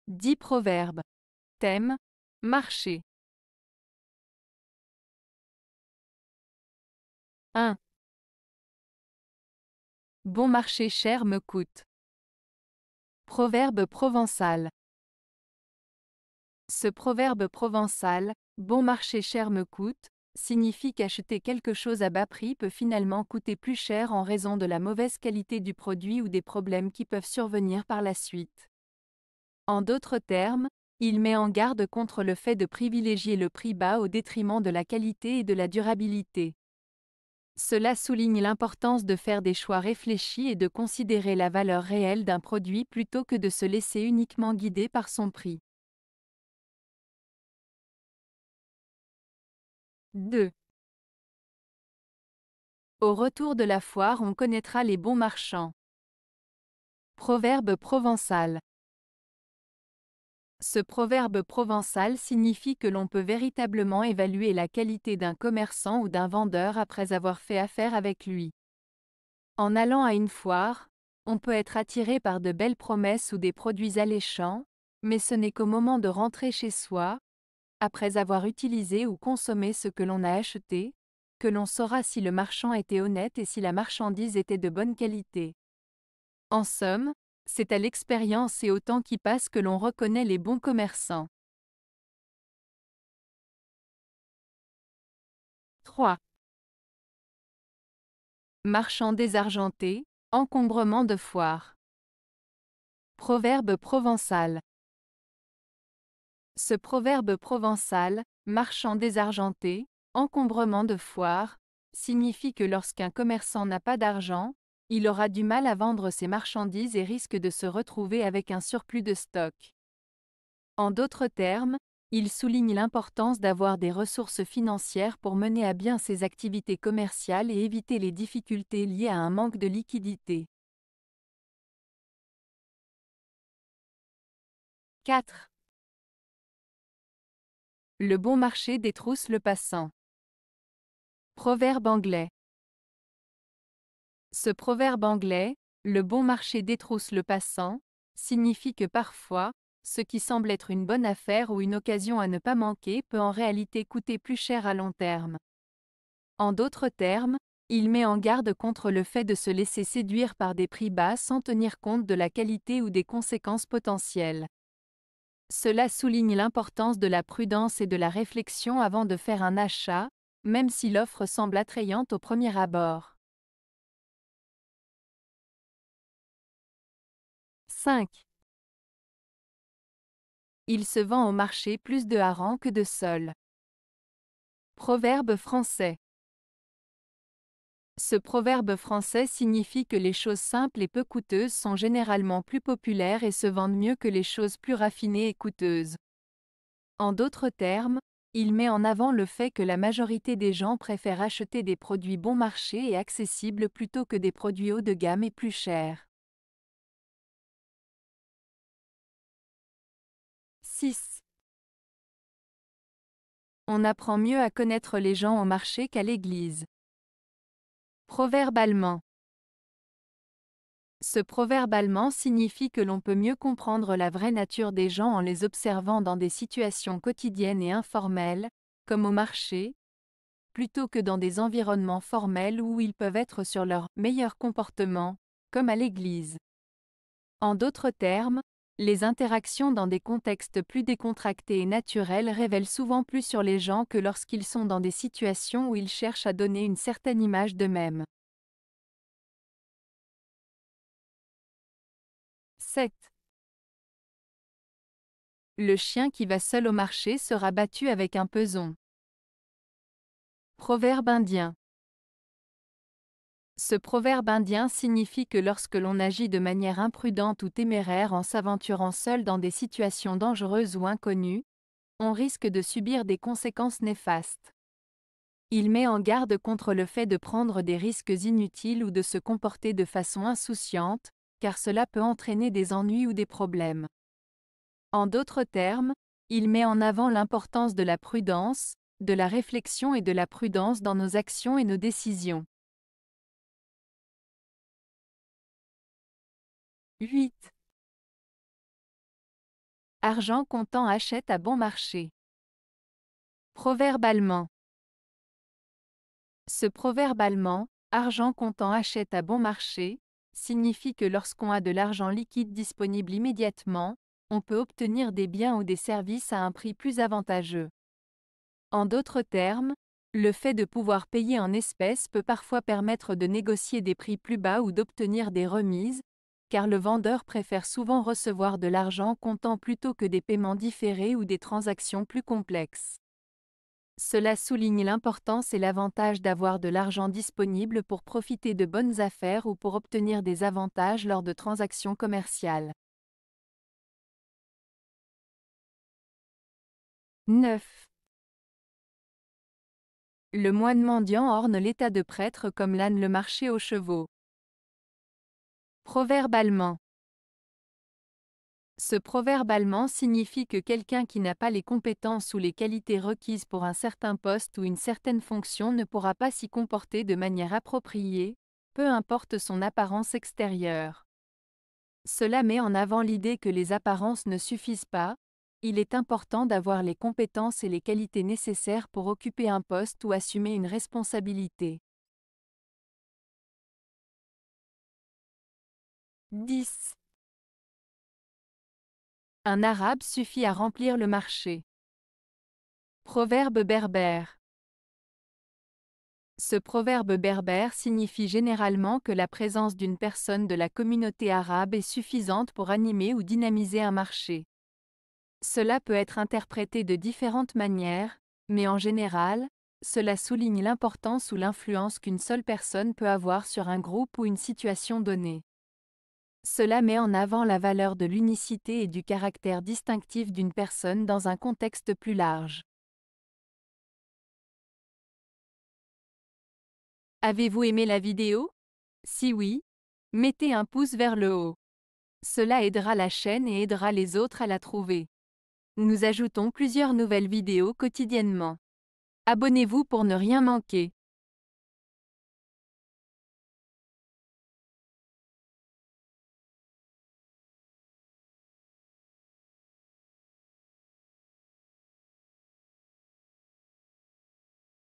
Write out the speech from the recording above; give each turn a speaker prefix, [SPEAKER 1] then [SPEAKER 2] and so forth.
[SPEAKER 1] 10 proverbes. Thème: marché. 1. Bon marché cher me coûte. Proverbe provençal. Ce proverbe provençal, bon marché cher me coûte, signifie qu'acheter quelque chose à bas prix peut finalement coûter plus cher en raison de la mauvaise qualité du produit ou des problèmes qui peuvent survenir par la suite. En d'autres termes, il met en garde contre le fait de privilégier le prix bas au détriment de la qualité et de la durabilité. Cela souligne l'importance de faire des choix réfléchis et de considérer la valeur réelle d'un produit plutôt que de se laisser uniquement guider par son prix. 2. Au retour de la foire, on connaîtra les bons marchands. Proverbe provençal. Ce proverbe provençal signifie que l'on peut véritablement évaluer la qualité d'un commerçant ou d'un vendeur après avoir fait affaire avec lui. En allant à une foire, on peut être attiré par de belles promesses ou des produits alléchants, mais ce n'est qu'au moment de rentrer chez soi, après avoir utilisé ou consommé ce que l'on a acheté, que l'on saura si le marchand était honnête et si la marchandise était de bonne qualité. En somme, c'est à l'expérience et au temps qui passe que l'on reconnaît les bons commerçants. 3. Marchand désargenté, encombrement de foire. Proverbe provençal. Ce proverbe provençal, marchand désargenté, encombrement de foire, signifie que lorsqu'un commerçant n'a pas d'argent, il aura du mal à vendre ses marchandises et risque de se retrouver avec un surplus de stock. En d'autres termes, il souligne l'importance d'avoir des ressources financières pour mener à bien ses activités commerciales et éviter les difficultés liées à un manque de liquidité. 4. Le bon marché détrousse le passant. Proverbe anglais. Ce proverbe anglais, le bon marché détrousse le passant, signifie que parfois, ce qui semble être une bonne affaire ou une occasion à ne pas manquer peut en réalité coûter plus cher à long terme. En d'autres termes, il met en garde contre le fait de se laisser séduire par des prix bas sans tenir compte de la qualité ou des conséquences potentielles. Cela souligne l'importance de la prudence et de la réflexion avant de faire un achat, même si l'offre semble attrayante au premier abord. 5. Il se vend au marché plus de harengs que de sols. Proverbe français. Ce proverbe français signifie que les choses simples et peu coûteuses sont généralement plus populaires et se vendent mieux que les choses plus raffinées et coûteuses. En d'autres termes, il met en avant le fait que la majorité des gens préfèrent acheter des produits bon marché et accessibles plutôt que des produits haut de gamme et plus chers. 6. On apprend mieux à connaître les gens au marché qu'à l'église. Proverbe allemand. Ce proverbe allemand signifie que l'on peut mieux comprendre la vraie nature des gens en les observant dans des situations quotidiennes et informelles, comme au marché, plutôt que dans des environnements formels où ils peuvent être sur leur meilleur comportement, comme à l'église. En d'autres termes, les interactions dans des contextes plus décontractés et naturels révèlent souvent plus sur les gens que lorsqu'ils sont dans des situations où ils cherchent à donner une certaine image d'eux-mêmes. 7. Le chien qui va seul au marché sera battu avec un peson. Proverbe indien. Ce proverbe indien signifie que lorsque l'on agit de manière imprudente ou téméraire en s'aventurant seul dans des situations dangereuses ou inconnues, on risque de subir des conséquences néfastes. Il met en garde contre le fait de prendre des risques inutiles ou de se comporter de façon insouciante, car cela peut entraîner des ennuis ou des problèmes. En d'autres termes, il met en avant l'importance de la prudence, de la réflexion et de la prudence dans nos actions et nos décisions. 8. Argent comptant achète à bon marché. Proverbe allemand. Ce proverbe allemand, argent comptant achète à bon marché, signifie que lorsqu'on a de l'argent liquide disponible immédiatement, on peut obtenir des biens ou des services à un prix plus avantageux. En d'autres termes, le fait de pouvoir payer en espèces peut parfois permettre de négocier des prix plus bas ou d'obtenir des remises, car le vendeur préfère souvent recevoir de l'argent comptant plutôt que des paiements différés ou des transactions plus complexes. Cela souligne l'importance et l'avantage d'avoir de l'argent disponible pour profiter de bonnes affaires ou pour obtenir des avantages lors de transactions commerciales. 9. Le moine mendiant orne l'état de prêtre comme l'âne le marché aux chevaux. Proverbe allemand. Ce proverbe allemand signifie que quelqu'un qui n'a pas les compétences ou les qualités requises pour un certain poste ou une certaine fonction ne pourra pas s'y comporter de manière appropriée, peu importe son apparence extérieure. Cela met en avant l'idée que les apparences ne suffisent pas, il est important d'avoir les compétences et les qualités nécessaires pour occuper un poste ou assumer une responsabilité. 10. Un arabe suffit à remplir le marché. Proverbe berbère. Ce proverbe berbère signifie généralement que la présence d'une personne de la communauté arabe est suffisante pour animer ou dynamiser un marché. Cela peut être interprété de différentes manières, mais en général, cela souligne l'importance ou l'influence qu'une seule personne peut avoir sur un groupe ou une situation donnée. Cela met en avant la valeur de l'unicité et du caractère distinctif d'une personne dans un contexte plus large. Avez-vous aimé la vidéo? Si oui, mettez un pouce vers le haut. Cela aidera la chaîne et aidera les autres à la trouver. Nous ajoutons plusieurs nouvelles vidéos quotidiennement. Abonnez-vous pour ne rien manquer.